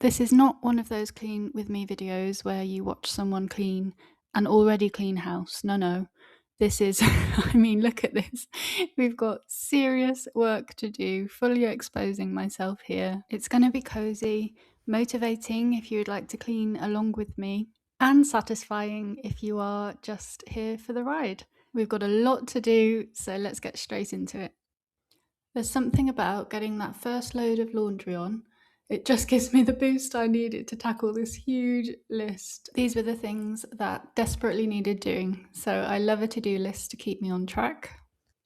This is not one of those clean with me videos where you watch someone clean an already clean house. No, no. This is, I mean, look at this. We've got serious work to do, fully exposing myself here. It's going to be cozy, motivating if you would like to clean along with me, and satisfying if you are just here for the ride. We've got a lot to do, so let's get straight into it. There's something about getting that first load of laundry on. It just gives me the boost I needed to tackle this huge list. These were the things that desperately needed doing, so I love a to-do list to keep me on track.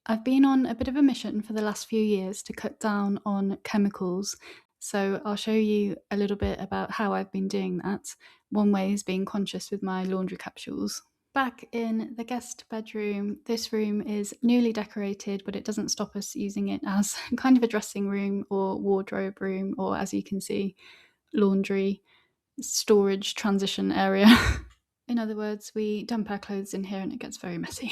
I've been on a bit of a mission for the last few years to cut down on chemicals, so I'll show you a little bit about how I've been doing that. One way is being conscious with my laundry capsules. Back in the guest bedroom, this room is newly decorated, but it doesn't stop us using it as kind of a dressing room or wardrobe room, or as you can see, laundry storage transition area. In other words, we dump our clothes in here and it gets very messy.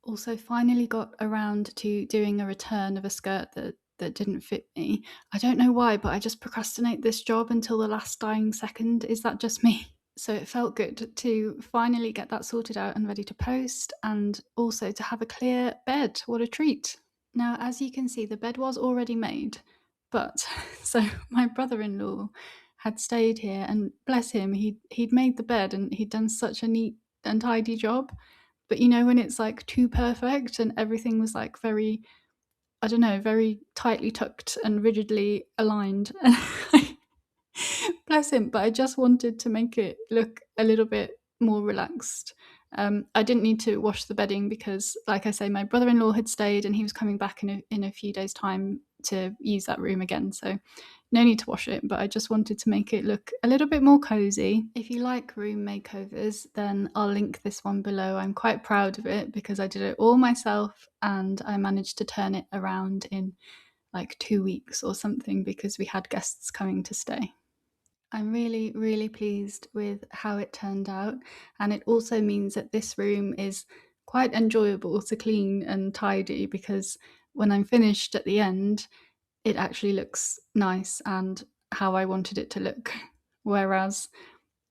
Also finally got around to doing a return of a skirt that didn't fit me. I don't know why, but I just procrastinate this job until the last dying second. Is that just me? So it felt good to finally get that sorted out and ready to post, and also to have a clear bed. What a treat. Now, as you can see, the bed was already made, but so my brother-in-law had stayed here, and bless him, he'd made the bed and he'd done such a neat and tidy job. But you know, when it's like too perfect and everything was like very, I don't know, very tightly tucked and rigidly aligned. Bless him, but I just wanted to make it look a little bit more relaxed. I didn't need to wash the bedding because, like I say, my brother-in-law had stayed and he was coming back in a few days' time to use that room again. So no need to wash it, but I just wanted to make it look a little bit more cozy. If you like room makeovers, then I'll link this one below. I'm quite proud of it because I did it all myself and I managed to turn it around in like 2 weeks or something because we had guests coming to stay. I'm really, really pleased with how it turned out, and it also means that this room is quite enjoyable to clean and tidy because when I'm finished at the end, it actually looks nice and how I wanted it to look. Whereas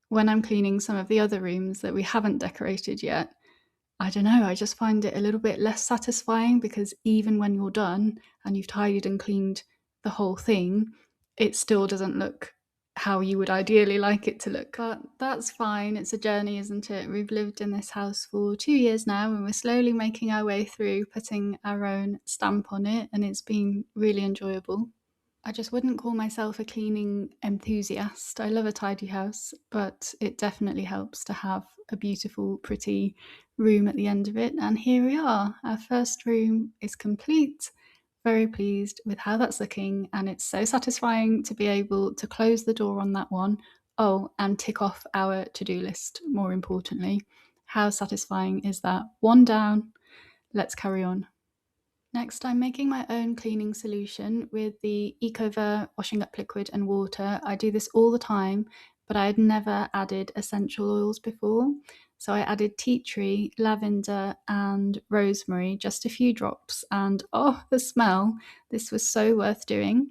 when I'm cleaning some of the other rooms that we haven't decorated yet, I don't know, I just find it a little bit less satisfying because even when you're done and you've tidied and cleaned the whole thing, it still doesn't look how you would ideally like it to look. But that's fine, it's a journey, isn't it? We've lived in this house for 2 years now and we're slowly making our way through putting our own stamp on it, and it's been really enjoyable. I just wouldn't call myself a cleaning enthusiast. I love a tidy house, but it definitely helps to have a beautiful, pretty room at the end of it. And here we are. Our first room is complete. Very pleased with how that's looking, and it's so satisfying to be able to close the door on that one. Oh, and tick off our to-do list, more importantly. How satisfying is that? One down. Let's carry on. Next, I'm making my own cleaning solution with the Ecover washing up liquid and water. I do this all the time, but I had never added essential oils before. So I added tea tree, lavender, and rosemary, just a few drops. And oh, the smell! This was so worth doing.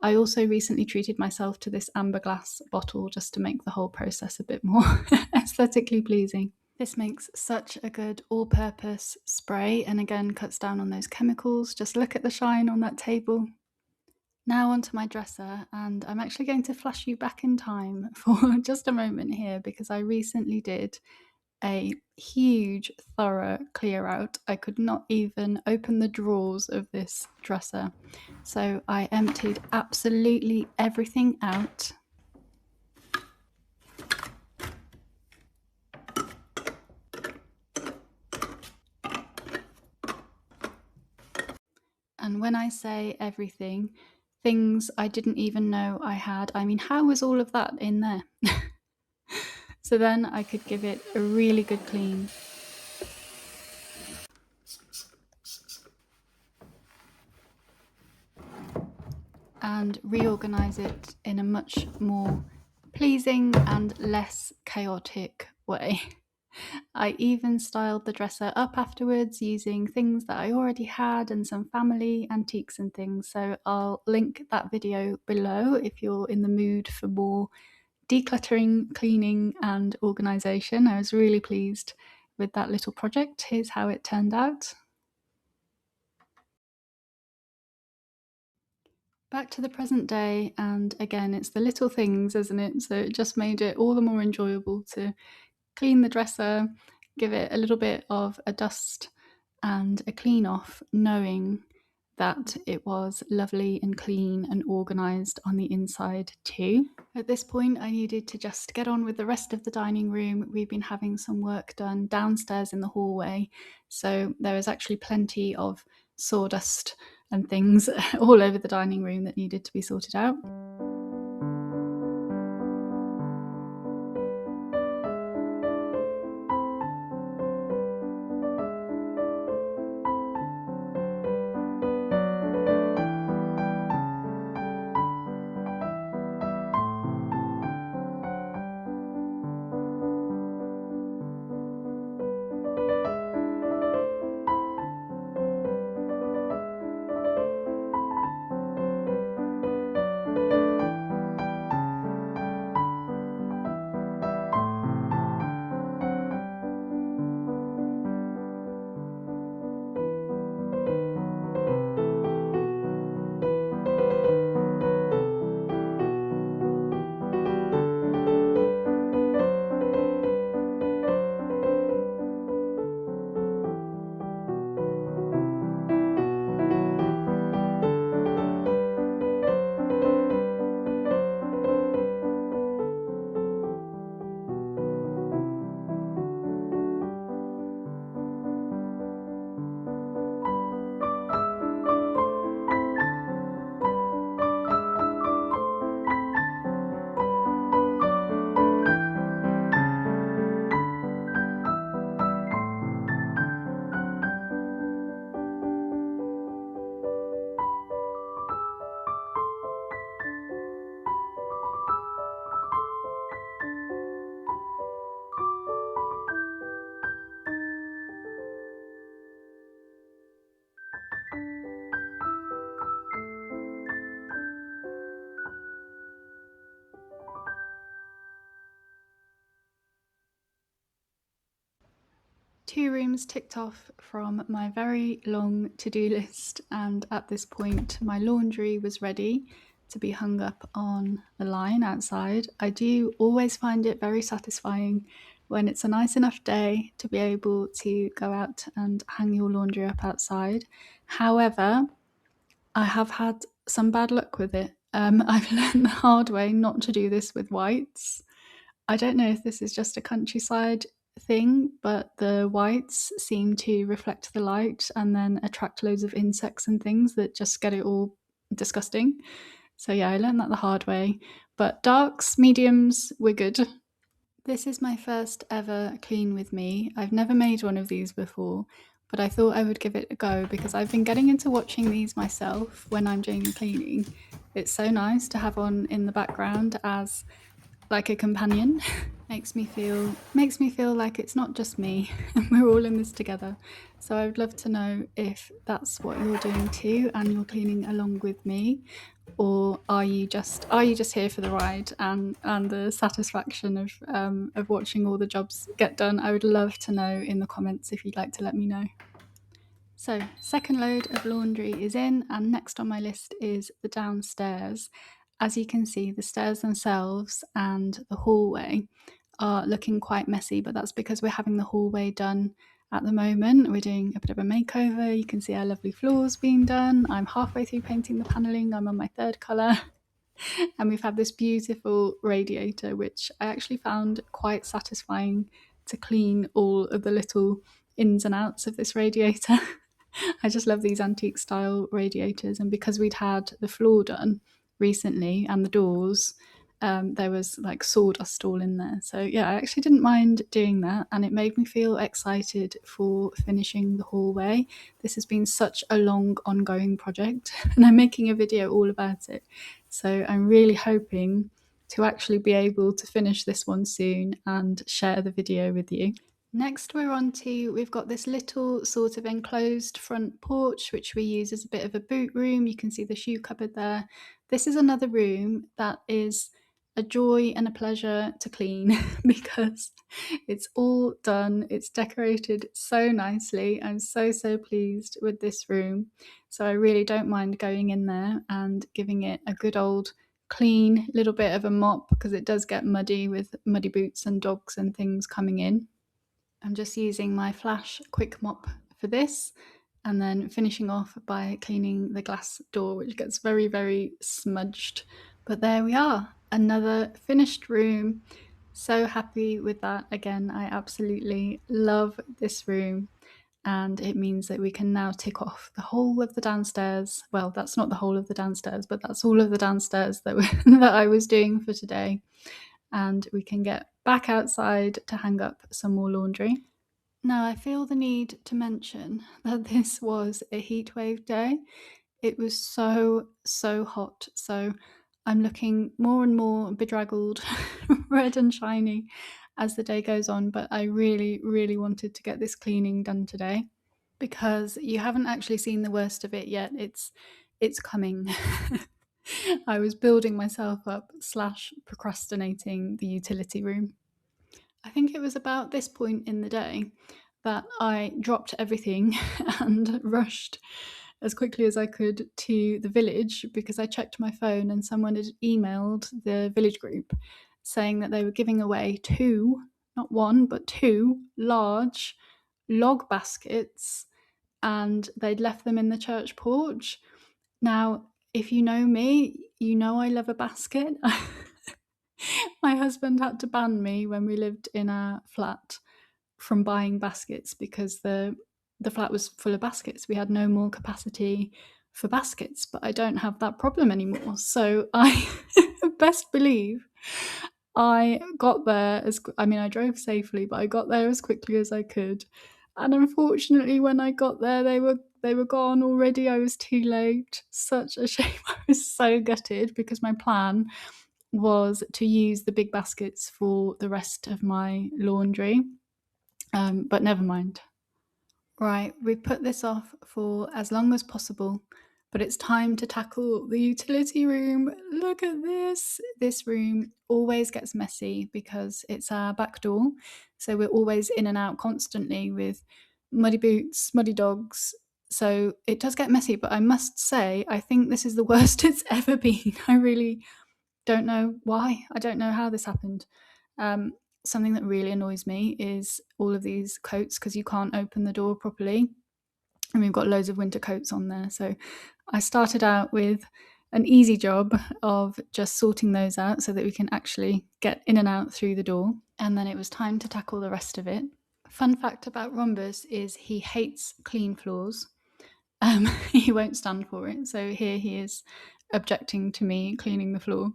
I also recently treated myself to this amber glass bottle just to make the whole process a bit more aesthetically pleasing. This makes such a good all-purpose spray and again cuts down on those chemicals. Just look at the shine on that table. Now onto my dresser, and I'm actually going to flash you back in time for just a moment here because I recently did a huge thorough clear out. I could not even open the drawers of this dresser. So I emptied absolutely everything out. And when I say everything, things I didn't even know I had. I mean, how was all of that in there? So then I could give it a really good clean. And reorganize it in a much more pleasing and less chaotic way. I even styled the dresser up afterwards using things that I already had and some family antiques and things. So I'll link that video below if you're in the mood for more decluttering, cleaning, and organisation. I was really pleased with that little project. Here's how it turned out. Back to the present day, and again, it's the little things, isn't it? So it just made it all the more enjoyable to clean the dresser, give it a little bit of a dust and a clean off, knowing that it was lovely and clean and organised on the inside too. At this point, I needed to just get on with the rest of the dining room. We've been having some work done downstairs in the hallway, so there was actually plenty of sawdust and things all over the dining room that needed to be sorted out. Two rooms ticked off from my very long to-do list, and at this point my laundry was ready to be hung up on the line outside. I do always find it very satisfying when it's a nice enough day to be able to go out and hang your laundry up outside. However, I have had some bad luck with it. I've learned the hard way not to do this with whites. I don't know if this is just a countryside thing, but the whites seem to reflect the light and then attract loads of insects and things that just get it all disgusting. So yeah, I learned that the hard way. But darks, mediums, we're good. This is my first ever clean with me. I've never made one of these before, but I thought I would give it a go because I've been getting into watching these myself when I'm doing the cleaning. It's so nice to have on in the background as like a companion. makes me feel like it's not just me and we're all in this together. So I would love to know if that's what you're doing too and you're cleaning along with me, or are you just here for the ride and the satisfaction of watching all the jobs get done? I would love to know in the comments if you'd like to let me know. So, second load of laundry is in, and next on my list is the downstairs. As you can see, the stairs themselves and the hallway are looking quite messy, but that's because we're having the hallway done at the moment. We're doing a bit of a makeover. You can see our lovely floors being done. I'm halfway through painting the panelling. I'm on my third colour. And we've had this beautiful radiator, which I actually found quite satisfying to clean all of the little ins and outs of this radiator. I just love these antique style radiators, and because we'd had the floor done recently and the doors, there was like sawdust all in there. So yeah, I actually didn't mind doing that, and it made me feel excited for finishing the hallway. This has been such a long ongoing project and I'm making a video all about it. So I'm really hoping to actually be able to finish this one soon and share the video with you. Next, we've got this little sort of enclosed front porch, which we use as a bit of a boot room. You can see the shoe cupboard there. This is another room that is a joy and a pleasure to clean because it's all done. It's decorated so nicely. I'm so, so pleased with this room. So I really don't mind going in there and giving it a good old clean little bit of a mop because it does get muddy with muddy boots and dogs and things coming in. I'm just using my Flash quick mop for this and then finishing off by cleaning the glass door, which gets very, very smudged. But there we are, another finished room. So happy with that. Again, I absolutely love this room. And it means that we can now tick off the whole of the downstairs. Well, that's not the whole of the downstairs, but that's all of the downstairs that I was doing for today. And we can get back outside to hang up some more laundry. Now, I feel the need to mention that this was a heatwave day. It was so, so hot. So I'm looking more and more bedraggled, red and shiny as the day goes on. But I really, really wanted to get this cleaning done today because you haven't actually seen the worst of it yet. It's coming. I was building myself up / procrastinating the utility room. I think it was about this point in the day that I dropped everything and rushed as quickly as I could to the village because I checked my phone and someone had emailed the village group saying that they were giving away two, not one, but two large log baskets and they'd left them in the church porch. Now, if you know me, you know I love a basket. My husband had to ban me when we lived in our flat from buying baskets because the flat was full of baskets. We had no more capacity for baskets, but I don't have that problem anymore. So I best believe I got there I drove safely, but I got there as quickly as I could. And unfortunately, when I got there, they were gone already. I was too late. Such a shame. I was so gutted because my plan was to use the big baskets for the rest of my laundry. But never mind. Right, we've put this off for as long as possible, but it's time to tackle the utility room. Look at this. This room always gets messy because it's our back door. So we're always in and out constantly with muddy boots, muddy dogs. So it does get messy, but I must say, I think this is the worst it's ever been. I really don't know why. I don't know how this happened. Something that really annoys me is all of these coats because you can't open the door properly. And we've got loads of winter coats on there. So I started out with an easy job of just sorting those out so that we can actually get in and out through the door. And then it was time to tackle the rest of it. Fun fact about Rhombus is he hates clean floors. He won't stand for it. So here he is objecting to me cleaning the floor.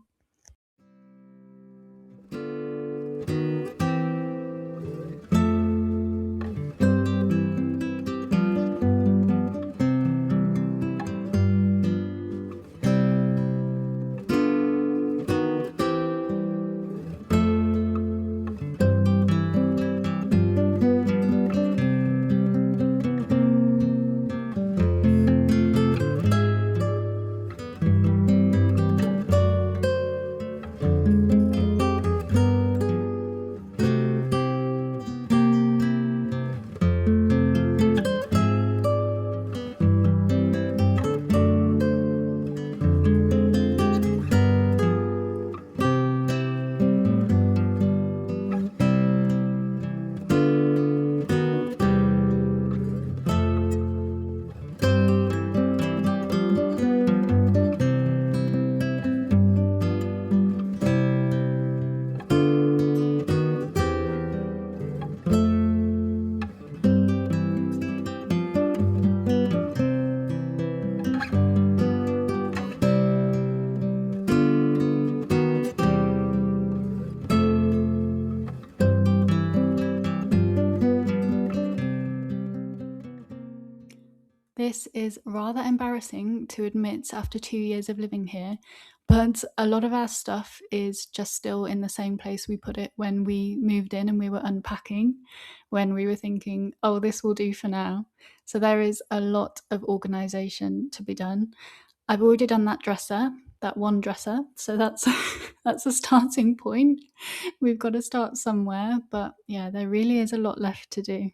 This is rather embarrassing to admit after 2 years of living here, But a lot of our stuff is just still in the same place we put it when we moved in and we were unpacking, when we were thinking, oh, this will do for now. So there is a lot of organisation to be done. I've already done that one dresser. So that's that's a starting point. We've got to start somewhere, but yeah, there really is a lot left to do.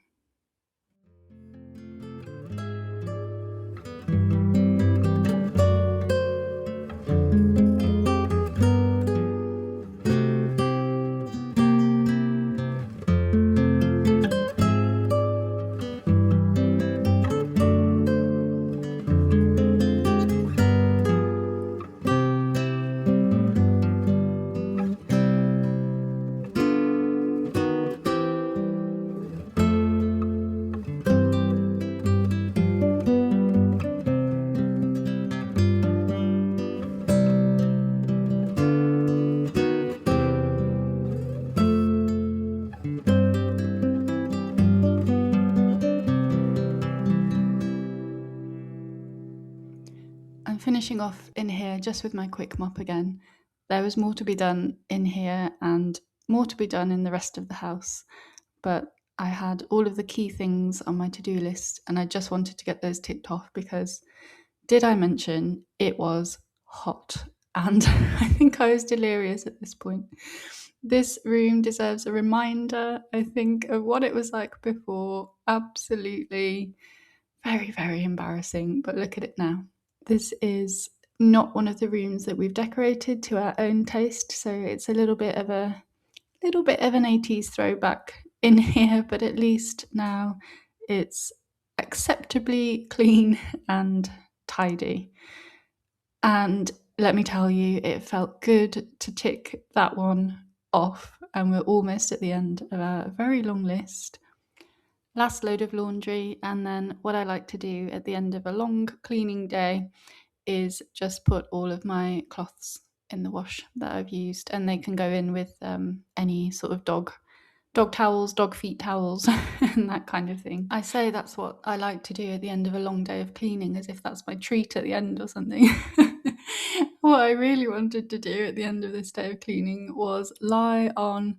I'm finishing off in here just with my quick mop again. There was more to be done in here and more to be done in the rest of the house, but I had all of the key things on my to-do list and I just wanted to get those ticked off because, did I mention, it was hot and I think I was delirious at this point. This room deserves a reminder, I think, of what it was like before. Absolutely very, very embarrassing, but look at it now. This is not one of the rooms that we've decorated to our own taste, so it's a little bit of an 80s throwback in here, but at least now it's acceptably clean and tidy. And let me tell you, it felt good to tick that one off, and we're almost at the end of our very long list. Last load of laundry, and then what I like to do at the end of a long cleaning day is just put all of my cloths in the wash that I've used, and they can go in with any sort of dog towels, dog feet towels, and that kind of thing. I say that's what I like to do at the end of a long day of cleaning, as if that's my treat at the end or something. What I really wanted to do at the end of this day of cleaning was lie on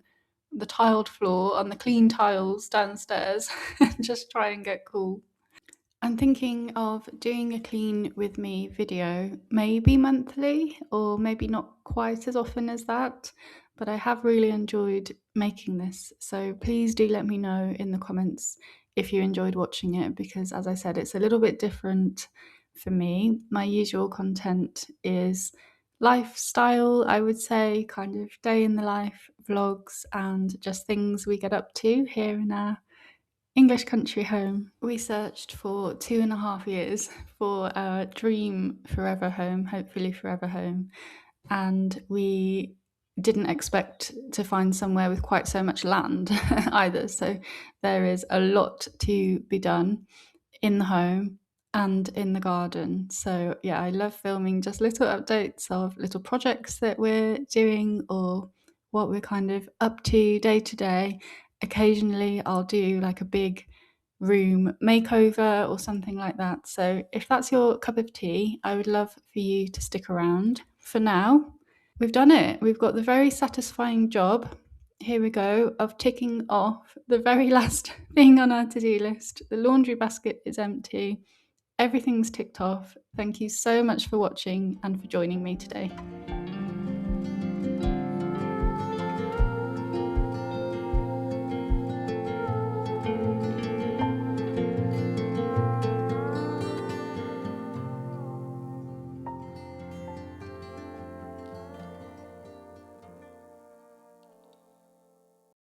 the tiled floor, on the clean tiles downstairs, and just try and get cool. I'm thinking of doing a clean with me video, maybe monthly or maybe not quite as often as that, but I have really enjoyed making this. So please do let me know in the comments if you enjoyed watching it, because as I said, it's a little bit different for me. My usual content is lifestyle, I would say, kind of day in the life vlogs and just things we get up to here in our English country home. We searched for 2.5 years for our dream forever home, hopefully forever home, and we didn't expect to find somewhere with quite so much land either. So there is a lot to be done in the home and in the garden. So yeah, I love filming just little updates of little projects that we're doing or what we're kind of up to day. Occasionally I'll do like a big room makeover or something like that. So if that's your cup of tea, I would love for you to stick around. For now, we've done it. We've got the very satisfying job, here we go, of ticking off the very last thing on our to-do list. The laundry basket is empty. Everything's ticked off. Thank you so much for watching and for joining me today.